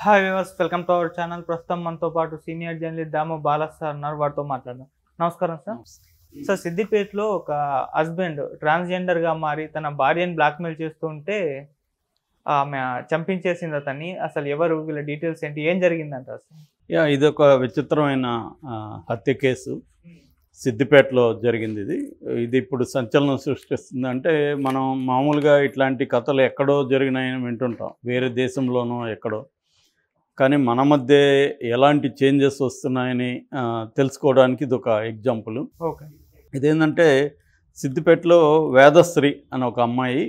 Hi viewers, welcome to our channel. ప్రస్తుతం మనతో పాటు సీనియర్ జర్నలిస్ట్ దాము బాలా సార్ ఉన్నారు. వారితో మాట్లాడదాం. నమస్కారం సార్. సార్, సిద్దిపేటలో ఒక హస్బెండ్ ట్రాన్స్జెండర్గా మారి తన భార్యని బ్లాక్మెయిల్ చేస్తుంటే ఆమె చంపించేసింది అతన్ని. అసలు ఎవరు, వీళ్ళ డీటెయిల్స్ ఏంటి, ఏం జరిగిందంట అసలు? ఇదొక విచిత్రమైన హత్య కేసు సిద్దిపేటలో జరిగింది. ఇది ఇప్పుడు సంచలనం సృష్టిస్తుంది. అంటే మనం మామూలుగా ఇట్లాంటి కథలు ఎక్కడో జరిగినాయని వింటుంటాం, వేరే దేశంలోనో ఎక్కడో. కానీ మన మధ్య ఎలాంటి చేంజెస్ వస్తున్నాయని తెలుసుకోవడానికి ఇది ఒక ఎగ్జాంపుల్. ఓకే. ఇదేంటంటే సిద్దిపేటలో వేదశ్రీ అని ఒక అమ్మాయి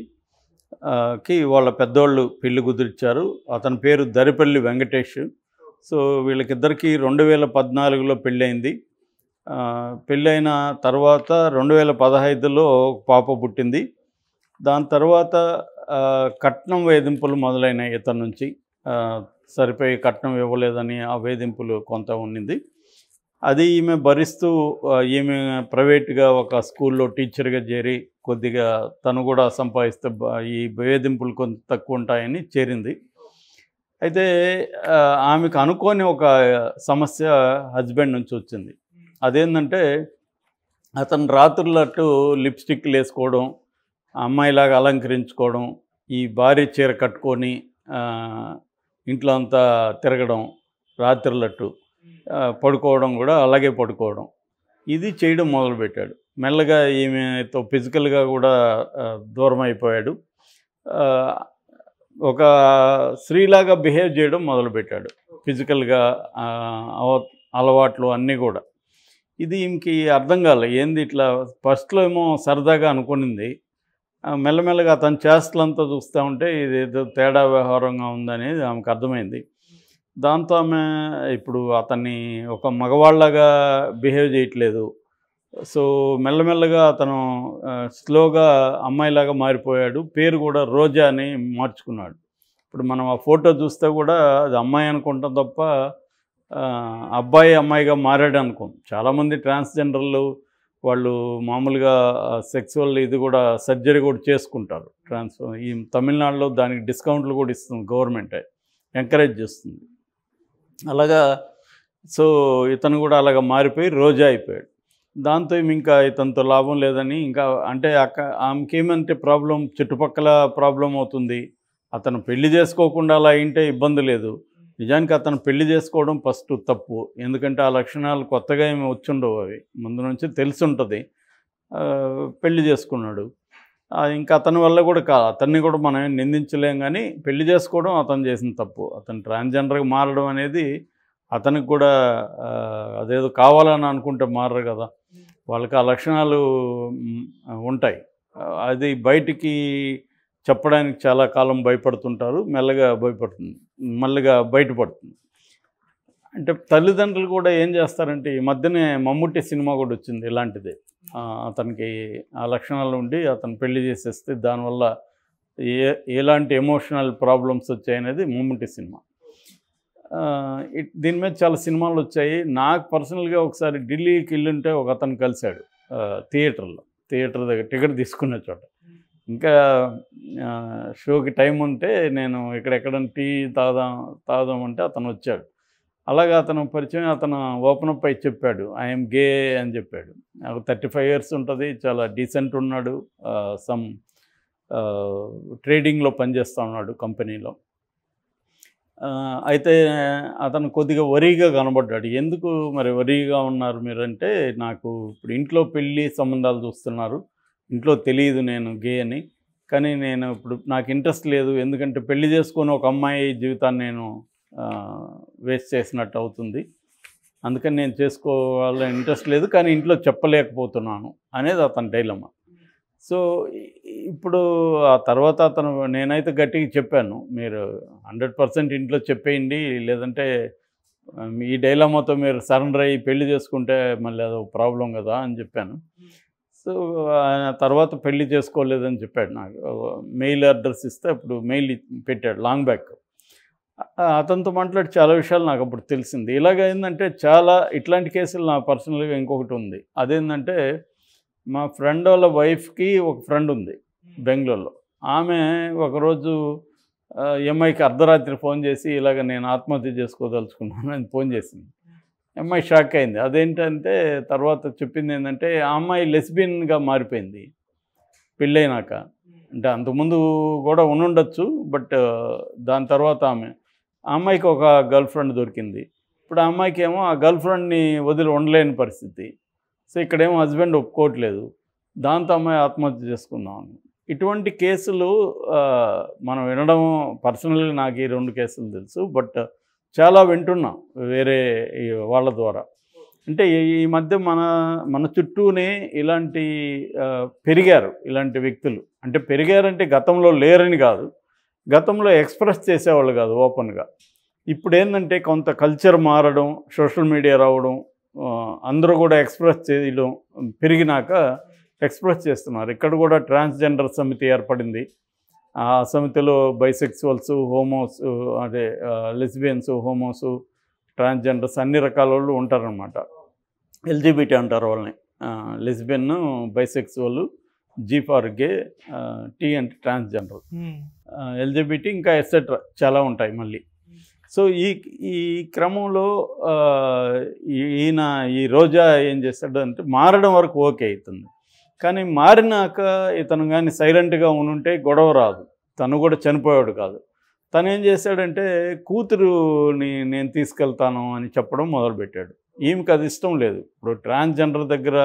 కి వాళ్ళ పెద్దోళ్ళు పెళ్లి కుదిర్చారు. అతని పేరు దరిపల్లి వెంకటేష్. సో వీళ్ళకిద్దరికీ 2014లో పెళ్ళయింది. పెళ్ళైన తర్వాత 2015లో పాప పుట్టింది. దాని తర్వాత కట్నం వేధింపులు మొదలైనాయి. ఇతని నుంచి సరిపోయి కట్నం ఇవ్వలేదని ఆ వేధింపులు కొంత ఉన్నింది. అది ఈమె భరిస్తూ ఈమె ప్రైవేట్గా ఒక స్కూల్లో టీచర్గా చేరి కొద్దిగా తను కూడా సంపాదిస్తే ఈ వేధింపులు కొంత తక్కువ ఉంటాయని చేరింది. అయితే ఆమెకు అనుకోని ఒక సమస్య హస్బెండ్ నుంచి వచ్చింది. అదేంటంటే అతను రాత్రులట్టు లిప్స్టిక్లు వేసుకోవడం, అమ్మాయిలాగా అలంకరించుకోవడం, ఈ భారీ చీర కట్టుకొని ఇంట్లో అంతా తిరగడం, రాత్రులట్టు పడుకోవడం కూడా అలాగే పడుకోవడం, ఇది చేయడం మొదలుపెట్టాడు. మెల్లగా ఈమెతో ఫిజికల్గా కూడా దూరం అయిపోయాడు. ఒక స్త్రీలాగా బిహేవ్ చేయడం మొదలుపెట్టాడు. ఫిజికల్గా అలవాట్లు అన్నీ కూడా. ఇది ఈమెకి అర్థం కాలే, ఏంది ఇట్లా. ఫస్ట్లో ఏమో సరదాగా అనుకునింది. మెల్లమెల్లగా అతని చేష్టలంతా చూస్తూ ఉంటే ఇదేదో తేడా వ్యవహారంగా ఉందనేది ఆమెకు అర్థమైంది. దాంతో ఆమె ఇప్పుడు అతన్ని ఒక మగవాళ్ళలాగా బిహేవ్ చేయట్లేదు. సో మెల్లమెల్లగా అతను స్లోగా అమ్మాయిలాగా మారిపోయాడు. పేరు కూడా రోజా అని మార్చుకున్నాడు. ఇప్పుడు మనం ఆ ఫోటో చూస్తే కూడా అది అమ్మాయి అనుకుంటాం తప్ప అబ్బాయి అమ్మాయిగా మారాడు అనుకోం. చాలామంది ట్రాన్స్జెండర్లు వాళ్ళు మామూలుగా సెక్సువల్ ఇది కూడా సర్జరీ కూడా చేసుకుంటారు. ఈ తమిళనాడులో దానికి డిస్కౌంట్లు కూడా ఇస్తుంది గవర్నమెంట్, ఎంకరేజ్ చేస్తుంది. అలాగా సో ఇతను కూడా అలాగ మారిపోయి రోజా అయిపోయాడు. దాంతో ఇంకా ఇతనితో లాభం లేదని ఇంకా అంటే ఆమెకేమంటే ప్రాబ్లం, చుట్టుపక్కల ప్రాబ్లం అవుతుంది. అతను పెళ్లి చేసుకోకుండా అలా అయింటే ఇబ్బంది లేదు. నిజానికి అతను పెళ్లి చేసుకోవడం ఫస్ట్ తప్పు. ఎందుకంటే ఆ లక్షణాలు కొత్తగా ఏమి వచ్చుండవు, అవి ముందు నుంచి తెలిసి ఉంటుంది. పెళ్లి చేసుకున్నాడు. ఇంకా అతని వల్ల కూడా అతన్ని కూడా మనం నిందించలేం. కానీ పెళ్లి చేసుకోవడం అతను చేసిన తప్పు. అతను ట్రాన్స్జెండర్గా మారడం అనేది అతనికి కూడా అదేదో కావాలని అనుకుంటే మారరు కదా, వాళ్ళకి ఆ లక్షణాలు ఉంటాయి. అది బయటికి చెప్పడానికి చాలా కాలం భయపడుతుంటారు. మెల్లగా బయటపడుతుంది. అంటే తల్లిదండ్రులు కూడా ఏం చేస్తారంటే, ఈ మధ్యనే మమ్ముట్టి సినిమా కూడా వచ్చింది ఇలాంటిదే. అతనికి ఆ లక్షణాలు ఉండి అతను పెళ్లి చేసేస్తే దానివల్ల ఎలాంటి ఎమోషనల్ ప్రాబ్లమ్స్ వచ్చాయనేది మమ్ముట్టి సినిమా. దీని మీద చాలా సినిమాలు వచ్చాయి. నాకు పర్సనల్గా ఒకసారి ఢిల్లీకి వెళ్ళుంటే ఒక అతను కలిశాడు థియేటర్ దగ్గర టికెట్ తీసుకున్న చోట. ఇంకా షోకి టైం ఉంటే నేను ఎక్కడైనా టీ తాగుదామంటే అతను వచ్చాడు. అలాగా అతను పరిచయం, అతను ఓపెన్ అప్ అయి చెప్పాడు, ఐఎమ్ గే అని చెప్పాడు. నాకు 35 years ఉంటుంది, చాలా డీసెంట్ ఉన్నాడు. సమ్ ట్రేడింగ్లో పనిచేస్తూ ఉన్నాడు కంపెనీలో. అయితే అతను కొద్దిగా వరీగా కనబడ్డాడు. ఎందుకు మరి వరీగా ఉన్నారు మీరంటే, నాకు ఇప్పుడు ఇంట్లో పెళ్ళి సంబంధాలు చూస్తున్నారు, ఇంట్లో తెలియదు నేను గే అని. కానీ నేను ఇప్పుడు నాకు ఇంట్రెస్ట్ లేదు, ఎందుకంటే పెళ్లి చేసుకొని ఒక అమ్మాయి జీవితాన్ని నేను వేస్ట్ చేసినట్టు అవుతుంది. అందుకని నేను చేసుకోవాలని ఇంట్రెస్ట్ లేదు, కానీ ఇంట్లో చెప్పలేకపోతున్నాను అనేది అతని డైలమా. సో ఇప్పుడు ఆ తర్వాత నేనైతే గట్టిగా చెప్పాను, మీరు 100% ఇంట్లో చెప్పేయండి, లేదంటే ఈ డైలమాతో మీరు సరెండర్ అయ్యి పెళ్లి చేసుకుంటే మళ్ళీ అదో ప్రాబ్లం కదా అని చెప్పాను. సో తర్వాత పెళ్లి చేసుకోలేదని చెప్పాడు. నాకు మెయిల్ అడ్రస్ ఇస్తే అప్పుడు మెయిల్ పెట్టాడు, లాంగ్ బ్యాక్. అతనితో మాట్లాడి చాలా విషయాలు నాకు అప్పుడు తెలిసింది. ఇలాగ ఏంటంటే చాలా ఇట్లాంటి కేసులు నా పర్సనల్గా ఇంకొకటి ఉంది. అదేంటంటే మా ఫ్రెండ్ వాళ్ళ వైఫ్కి ఒక ఫ్రెండ్ ఉంది బెంగళూరులో. ఆమె ఒకరోజు ఎంఐకి అర్ధరాత్రి ఫోన్ చేసి ఇలాగ నేను ఆత్మహత్య చేసుకోదలుచుకున్నాను అని ఫోన్ చేసింది. ఎంఐ షాక్ అయింది. అదేంటంటే తర్వాత చెప్పింది ఏంటంటే ఆ అమ్మాయి లెస్బియన్గా మారిపోయింది పెళ్ళైనాక. అంటే అంతకుముందు కూడా ఉండుండొచ్చు, బట్ దాని తర్వాత ఆ అమ్మాయికి ఒక గర్ల్ ఫ్రెండ్ దొరికింది. ఇప్పుడు ఆ అమ్మాయికి ఏమో ఆ గర్ల్ ఫ్రెండ్ని వదిలి ఉండలేని పరిస్థితి. సో ఇక్కడేమో హస్బెండ్ ఒప్పుకోవట్లేదు. దాంతో అమ్మాయి ఆత్మహత్య చేసుకుందాం. ఇటువంటి కేసులు మనం వినడం పర్సనల్గా నాకు ఈ 2 కేసులు తెలుసు, బట్ చాలా వింటున్నాం వేరే వాళ్ళ ద్వారా. అంటే ఈ మధ్య మన చుట్టూనే ఇలాంటి పెరిగారు ఇలాంటి వ్యక్తులు. అంటే పెరిగారంటే గతంలో లేరని కాదు, గతంలో ఎక్స్ప్రెస్ చేసేవాళ్ళు కాదు ఓపెన్గా. ఇప్పుడు ఏంటంటే కొంత కల్చర్ మారడం, సోషల్ మీడియా రావడం, అందరూ కూడా ఎక్స్ప్రెస్ చేయడం పెరిగినాక ఎక్స్ప్రెస్ చేస్తున్నారు. ఇక్కడ కూడా ట్రాన్స్జెండర్ సమితి ఏర్పడింది. ఆ సమితిలో బైసెక్సువల్స్, హోమోస్, అదే లెస్బియన్స్, హోమోస్, ట్రాన్స్జెండర్స్ అన్ని రకాల వాళ్ళు ఉంటారనమాట. ఎల్జిబిటీ అంటారు వాళ్ళని. Lesbian, bisexual, G for gay, T అంటే ట్రాన్స్జెండర్, ఎల్జిబిటీ, ఇంకా ఎట్సెట్రా చాలా ఉంటాయి మళ్ళీ. సో ఈ క్రమంలో ఈ రోజా ఏం చేస్తాడు అంటే మారడం వరకు ఓకే అవుతుంది, కానీ మారినాక ఇతను కానీ సైలెంట్గా ఉంటే గొడవ రాదు, తను కూడా చనిపోయాడు కాదు. తను ఏం చేశాడంటే కూతురుని నేను తీసుకెళ్తాను అని చెప్పడం మొదలుపెట్టాడు. ఈమెకి అది ఇష్టం లేదు. ఇప్పుడు ట్రాన్స్జెండర్ దగ్గర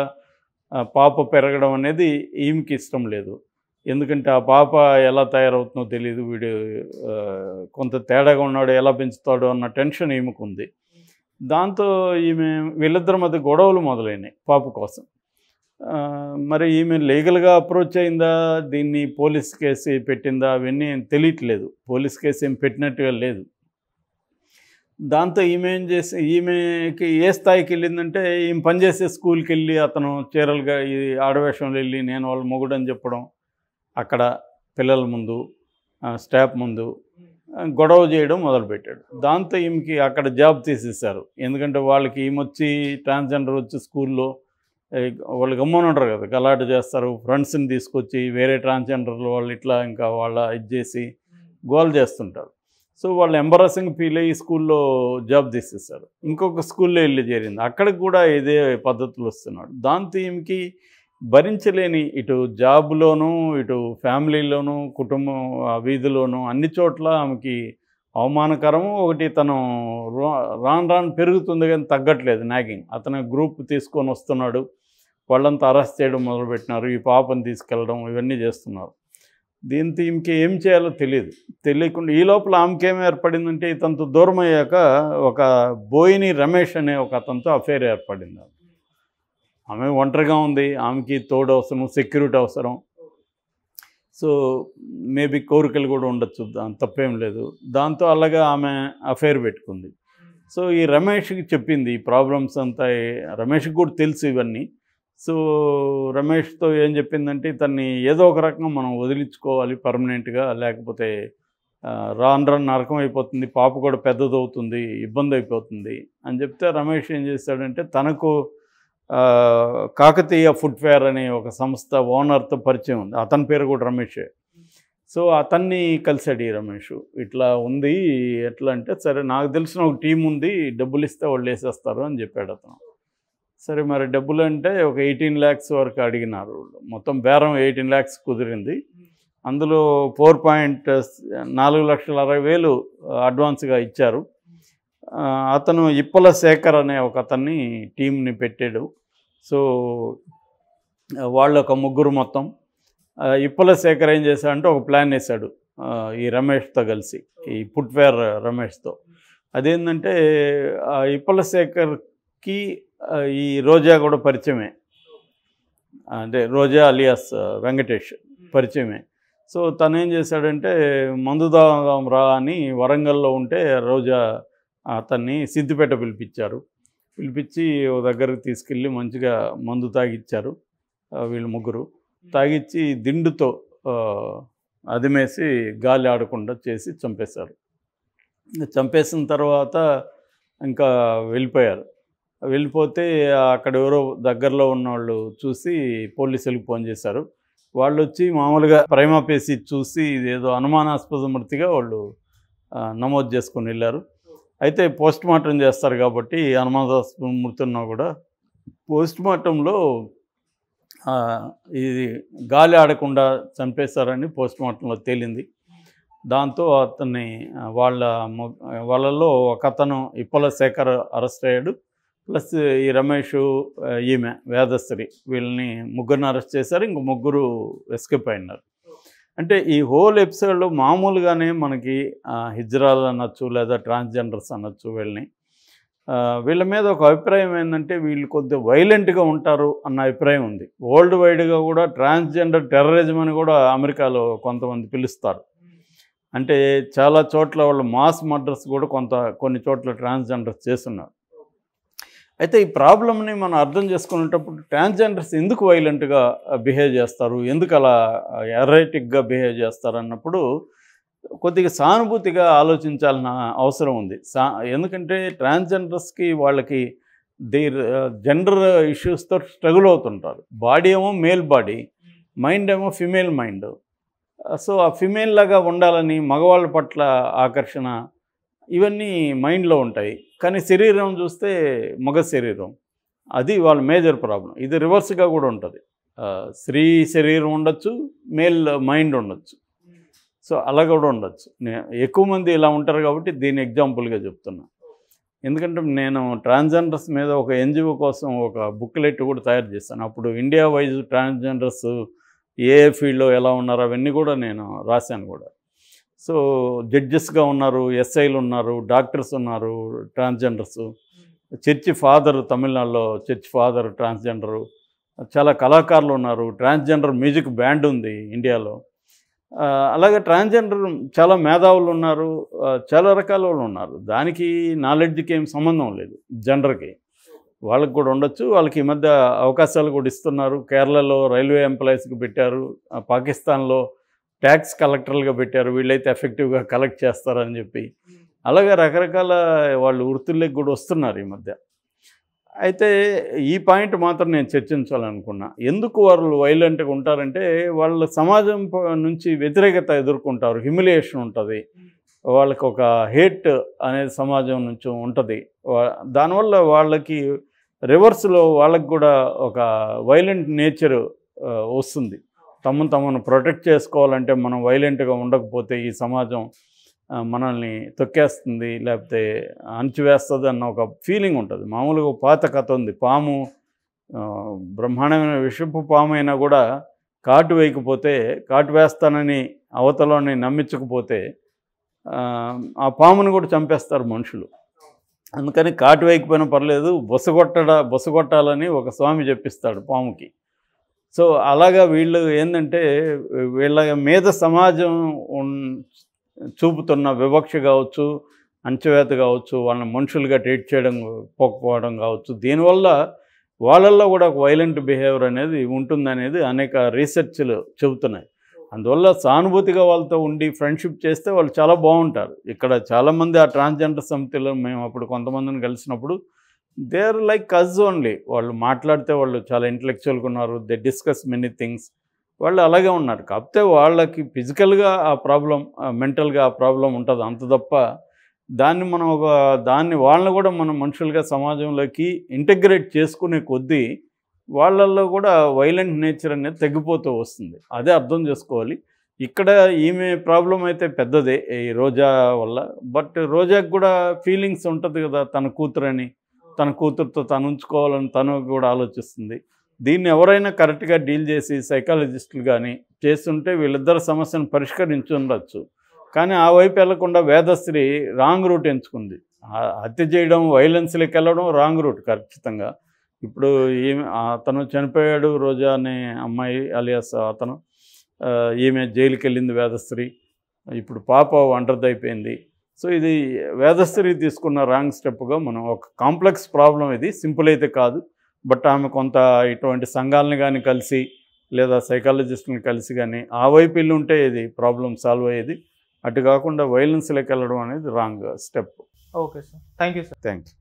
పాప పెరగడం అనేది ఈమెకి ఇష్టం లేదు. ఎందుకంటే ఆ పాప ఎలా తయారవుతుందో తెలియదు, వీడు కొంత తేడాగా ఉన్నాడు, ఎలా పెంచుతాడు అన్న టెన్షన్ ఈమెకు ఉంది. దాంతో వీళ్ళిద్దరి మధ్య గొడవలు మొదలైనాయి పాప కోసం. మరి ఈమె లీగల్గా అప్రోచ్ అయిందా, దీన్ని పోలీస్ కేసు పెట్టిందా, అవన్నీ తెలియట్లేదు. పోలీస్ కేసు ఏం పెట్టినట్టుగా లేదు. దాంతో ఈమె ఏం చేసి ఈమెకి ఏ స్థాయికి వెళ్ళిందంటే ఈమె పనిచేసే స్కూల్కి వెళ్ళి అతను చీరలుగా ఈ ఆడవేషంలో వెళ్ళి నేను వాళ్ళ మొగుడు అని చెప్పడం, అక్కడ పిల్లల ముందు, స్టాఫ్ ముందు గొడవ చేయడం మొదలుపెట్టాడు. దాంతో ఈమెకి అక్కడ జాబ్ తీసేశారు. ఎందుకంటే వాళ్ళకి ఈమె ట్రాన్స్జెండర్ వచ్చి స్కూల్లో వాళ్ళు గమ్మున ఉంటారు కదా, గలాట చేస్తారు. ఫ్రెండ్స్ని తీసుకొచ్చి వేరే ట్రాన్స్జెండర్లు వాళ్ళు ఇట్లా ఇంకా వాళ్ళ ఇది చేసి గోల్ చేస్తుంటారు. సో వాళ్ళు ఎంబరాసింగ్ ఫీల్ అయ్యి స్కూల్లో జాబ్ తీసేశారు. ఇంకొక స్కూల్లో వెళ్ళి చేరింది. అక్కడికి కూడా ఇదే పద్ధతులు వస్తున్నాడు. దాంతో ఈమెకి భరించలేని ఇటు జాబ్లోనూ, ఇటు ఫ్యామిలీలోనూ, కుటుంబం వీధిలోనూ అన్ని చోట్ల ఆమెకి అవమానకరము. ఒకటి తను రాను పెరుగుతుంది కానీ తగ్గట్లేదు నాగింగ్. అతను గ్రూప్ తీసుకొని వస్తున్నాడు, వాళ్ళంతా అరెస్ట్ చేయడం మొదలుపెట్టినారు, ఈ పాపను తీసుకెళ్ళడం ఇవన్నీ చేస్తున్నారు. దీంతో ఈమెకి ఏం చేయాలో తెలియకుండా ఈ లోపల ఆమెకేం ఏర్పడిందంటే ఇతనితో దూరం అయ్యాక ఒక బోయిని రమేష్ అనే ఒక అతనితో అఫేర్ ఏర్పడింది. ఆమె ఒంటరిగా ఉంది, ఆమెకి తోడు అవసరం, సెక్యూరిటీ అవసరం. సో మేబీ కోరికలు కూడా ఉండొచ్చు, దాని తప్పేం లేదు. దాంతో అలాగా ఆమె అఫేర్ పెట్టుకుంది. సో ఈ రమేష్కి చెప్పింది ఈ ప్రాబ్లమ్స్ అంతా. రమేష్కి కూడా తెలుసు ఇవన్నీ. సో రమేష్తో ఏం చెప్పిందంటే ఇతన్ని ఏదో ఒక రకంగా మనం వదిలించుకోవాలి పర్మనెంట్గా, లేకపోతే రాను నరకం అయిపోతుంది, పాప కూడా పెద్దదవుతుంది, ఇబ్బంది అయిపోతుంది అని చెప్తే రమేష్ ఏం చేశాడంటే తనకు కాకతీయ ఫుట్వేర్ అనే ఒక సంస్థ ఓనర్తో పరిచయం ఉంది. అతని పేరు కూడా రమేషే. సో అతన్ని కలిసాడు ఈ రమేష్. ఇట్లా ఉంది, ఎట్లా అంటే సరే నాకు తెలిసిన ఒక టీం ఉంది, డబ్బులు ఇస్తే వాళ్ళు వేసేస్తారు అని చెప్పాడు అతను. సరే మరి డబ్బులు అంటే ఒక 18 lakhs వరకు అడిగినారు. మొత్తం బేరం 18 lakhs కుదిరింది. అందులో 4,60,60,000 అడ్వాన్స్గా ఇచ్చారు. అతను ఇప్పల శేఖర్ అనే ఒక అతన్ని టీంని పెట్టాడు. సో వాళ్ళు ఒక ముగ్గురు మొత్తం. ఇప్పల శేఖర్ ఏం చేశాడంటే ఒక ప్లాన్ వేశాడు ఈ రమేష్తో కలిసి, ఈ ఫుట్వేర్ రమేష్తో. అదేంటంటే ఇప్పల శేఖర్కి ఈ రోజా కూడా పరిచయమే, అంటే రోజా అలియాస్ వెంకటేష్ పరిచయమే. సో తను ఏం చేశాడంటే మందు దాం రా అని వరంగల్లో ఉంటే రోజా అతన్ని సిద్దిపేట పిలిపించి ఓ దగ్గరికి తీసుకెళ్ళి మంచిగా మందు తాగిచ్చారు. వీళ్ళు ముగ్గురు తాగిచ్చి దిండుతో అదిమేసి గాలి ఆడకుండా చేసి చంపేశారు. చంపేసిన తర్వాత ఇంకా వెళ్ళిపోతే అక్కడ ఎవరో దగ్గరలో ఉన్నవాళ్ళు చూసి పోలీసులకు ఫోన్ చేశారు. వాళ్ళు వచ్చి మామూలుగా ప్రైమా ఫేసి చూసి ఇదేదో అనుమానాస్పద మృతిగా వాళ్ళు నమోదు చేసుకొని వెళ్ళారు. అయితే పోస్ట్ మార్టం చేస్తారు కాబట్టి అనుమానాస్పద మృతి ఉన్నా కూడా పోస్ట్ మార్టంలో ఇది గాలి ఆడకుండా చంపేశారని పోస్ట్ మార్టంలో తేలింది. దాంతో అతన్ని వాళ్ళలో ఒక అతను ఇప్పల శేఖర్ అరెస్ట్ అయ్యాడు. ప్లస్ ఈ రమేష్, ఈమె వేదశ్రీ, వీళ్ళని ముగ్గురిని అరెస్ట్ చేశారు. ఇంక ముగ్గురు ఎస్కేప్ అయినారు. అంటే ఈ హోల్ ఎపిసోడ్లో మామూలుగానే మనకి హిజ్రాలు అనొచ్చు లేదా ట్రాన్స్జెండర్స్ అనొచ్చు వీళ్ళ మీద ఒక అభిప్రాయం ఏంటంటే వీళ్ళు కొద్దిగా వైలెంట్గా ఉంటారు అన్న అభిప్రాయం ఉంది. వరల్డ్ వైడ్గా కూడా ట్రాన్స్జెండర్ టెర్రరిజం అని కూడా అమెరికాలో కొంతమంది పిలుస్తారు. అంటే చాలా చోట్ల వాళ్ళు మాస్ మర్డర్స్ కూడా కొన్ని చోట్ల ట్రాన్స్జెండర్స్ చేస్తున్నారు. అయితే ఈ ప్రాబ్లమ్ని మనం అర్థం చేసుకునేటప్పుడు ట్రాన్స్జెండర్స్ ఎందుకు వైలెంట్గా బిహేవ్ చేస్తారు, ఎందుకు అలా ఎరైటిక్గా బిహేవ్ చేస్తారు అన్నప్పుడు కొద్దిగా సానుభూతిగా ఆలోచించాల్సిన అవసరం ఉంది. ఎందుకంటే ట్రాన్స్జెండర్స్కి వాళ్ళకి జెండర్ ఇష్యూస్తో స్ట్రగుల్ అవుతుంటారు. బాడీ ఏమో మేల్ బాడీ, మైండ్ ఏమో ఫిమేల్ మైండ్. సో ఆ ఫిమేల్ లాగా ఉండాలని మగవాళ్ళ పట్ల ఆకర్షణ ఇవన్నీ మైండ్లో ఉంటాయి. కానీ శరీరం చూస్తే మగ శరీరం, అది వాళ్ళ మేజర్ ప్రాబ్లం. ఇది రివర్స్గా కూడా ఉంటుంది. స్త్రీ శరీరం ఉండొచ్చు, మేల్ మైండ్ ఉండొచ్చు. సో అలా కూడా ఉండొచ్చు. ఎక్కువ మంది ఇలా ఉంటారు కాబట్టి దీన్ని ఎగ్జాంపుల్గా చెప్తున్నా. ఎందుకంటే నేను ట్రాన్స్జెండర్స్ మీద ఒక ఎన్జిఓ కోసం ఒక బుక్లెట్ కూడా తయారు చేశాను. అప్పుడు ఇండియా వైజ్ ట్రాన్స్జెండర్స్ ఏ ఫీల్డ్లో ఎలా ఉన్నారు అవన్నీ కూడా నేను రాశాను కూడా. సో జడ్జెస్గా ఉన్నారు, ఎస్ఐలు ఉన్నారు, డాక్టర్స్ ఉన్నారు ట్రాన్స్జెండర్స్, చర్చి ఫాదర్, తమిళనాడులో చర్చి ఫాదర్ ట్రాన్స్జెండరు, చాలా కళాకారులు ఉన్నారు, ట్రాన్స్జెండర్ మ్యూజిక్ బ్యాండ్ ఉంది ఇండియాలో. అలాగే ట్రాన్స్జెండర్ చాలా మేధావులు ఉన్నారు, చాలా రకాల వాళ్ళు ఉన్నారు. దానికి నాలెడ్జ్కి ఏం సంబంధం లేదు, జెండర్కి. వాళ్ళకి కూడా ఉండొచ్చు. వాళ్ళకి ఈ మధ్య అవకాశాలు కూడా ఇస్తున్నారు. కేరళలో రైల్వే ఎంప్లాయీస్కి పెట్టారు, పాకిస్తాన్లో ట్యాక్స్ కలెక్టర్లుగా పెట్టారు. వీళ్ళైతే ఎఫెక్టివ్గా కలెక్ట్ చేస్తారని చెప్పి అలాగే రకరకాల వాళ్ళు వృత్తుల్లోకి కూడా వస్తున్నారు ఈ మధ్య. అయితే ఈ పాయింట్ మాత్రం నేను చర్చించాలనుకున్నా. ఎందుకు వాళ్ళు వైలెంట్గా ఉంటారంటే వాళ్ళ సమాజం నుంచి వ్యతిరేకత ఎదుర్కొంటారు, హ్యూమిలియేషన్ ఉంటుంది, వాళ్ళకి ఒక హేట్ అనేది సమాజం నుంచి ఉంటుంది. దానివల్ల వాళ్ళకి రివర్స్లో వాళ్ళకి కూడా ఒక వైలెంట్ నేచర్ వస్తుంది. తమను ప్రొటెక్ట్ చేసుకోవాలంటే మనం వైలెంట్గా ఉండకపోతే ఈ సమాజం మనల్ని తొక్కేస్తుంది, లేకపోతే అణచివేస్తుంది అన్న ఒక ఫీలింగ్ ఉంటుంది. మామూలుగా పాత కథ ఉంది. పాము బ్రహ్మాండమైన విషపు పాము అయినా కూడా కాటు వేయకపోతే, కాటు వేస్తానని అవతలని నమ్మించకపోతే ఆ పామును కూడా చంపేస్తారు మనుషులు. అందుకని కాటు వేయకపోయినా పర్లేదు, బొసగొట్టాలని ఒక స్వామి చెప్పిస్తాడు పాముకి. సో అలాగా వీళ్ళు ఏంటంటే వీళ్ళ మీద సమాజం చూపుతున్న వివక్ష కావచ్చు, అణచివేత కావచ్చు, వాళ్ళని మనుషులుగా ట్రీట్ చేయడం పోకపోవడం కావచ్చు, దీనివల్ల వాళ్ళల్లో కూడా ఒక వైలెంట్ బిహేవియర్ అనేది ఉంటుందనేది అనేక రీసెర్చ్లు చెబుతున్నాయి. అందువల్ల సానుభూతిగా వాళ్ళతో ఉండి ఫ్రెండ్షిప్ చేస్తే వాళ్ళు చాలా బాగుంటారు. ఇక్కడ చాలామంది ఆ ట్రాన్స్జెండర్ సమితిలో మేము అప్పుడు కొంతమందిని కలిసినప్పుడు they are like us only. వాళ్ళు మాట్లాడితే వాళ్ళు చాలా ఇంటలెక్చువల్గా ఉన్నారు, దే డిస్కస్ మెనీ థింగ్స్, వాళ్ళు అలాగే ఉన్నారు. కాకపోతే వాళ్ళకి ఫిజికల్గా ఆ ప్రాబ్లం, మెంటల్గా ఆ ప్రాబ్లం ఉంటుంది అంత తప్ప వాళ్ళని కూడా మనం మనుషులుగా సమాజంలోకి ఇంటగ్రేట్ చేసుకునే కొద్దీ వాళ్ళల్లో కూడా వైలెంట్ నేచర్ అనేది తగ్గిపోతూ వస్తుంది. అదే అర్థం చేసుకోవాలి. ఇక్కడ ఈమె ప్రాబ్లం అయితే పెద్దదే ఈ రోజా వల్ల. బట్ రోజాకి కూడా ఫీలింగ్స్ ఉంటుంది కదా, తన కూతురని, తన కూతురుతో తను ఉంచుకోవాలని తను కూడా ఆలోచిస్తుంది. దీన్ని ఎవరైనా కరెక్ట్గా డీల్ చేసి సైకాలజిస్టులు కానీ చేస్తుంటే వీళ్ళిద్దరు సమస్యను పరిష్కరించి ఉండొచ్చు. కానీ ఆ వైపు వెళ్లకుండా వేదశ్రీ రాంగ్ రూట్ ఎంచుకుంది. హత్య చేయడం, వైలెన్స్లోకి వెళ్ళడం రాంగ్ రూట్ ఖచ్చితంగా. ఇప్పుడు అతను చనిపోయాడు, రోజా అనే అమ్మాయి అలియాస్ అతను, ఈమె జైలుకి వెళ్ళింది వేదశ్రీ. ఇప్పుడు పాప ఒంటరిది అయిపోయింది. సో ఇది వేదశ్రీ తీసుకున్న రాంగ్ స్టెప్గా మనం ఒక కాంప్లెక్స్ ప్రాబ్లం, ఇది సింపుల్ అయితే కాదు. బట్ ఆమె కొంత ఇటువంటి సంఘాలని కానీ కలిసి లేదా సైకాలజిస్ట్ని కలిసి కానీ ఆ వైపు వెళ్ళి ఉంటే ఇది ప్రాబ్లం సాల్వ్ అయ్యేది. అటు కాకుండా వైలెన్స్లోకి వెళ్ళడం అనేది wrong step. Okay sir, thank you sir. Thank you.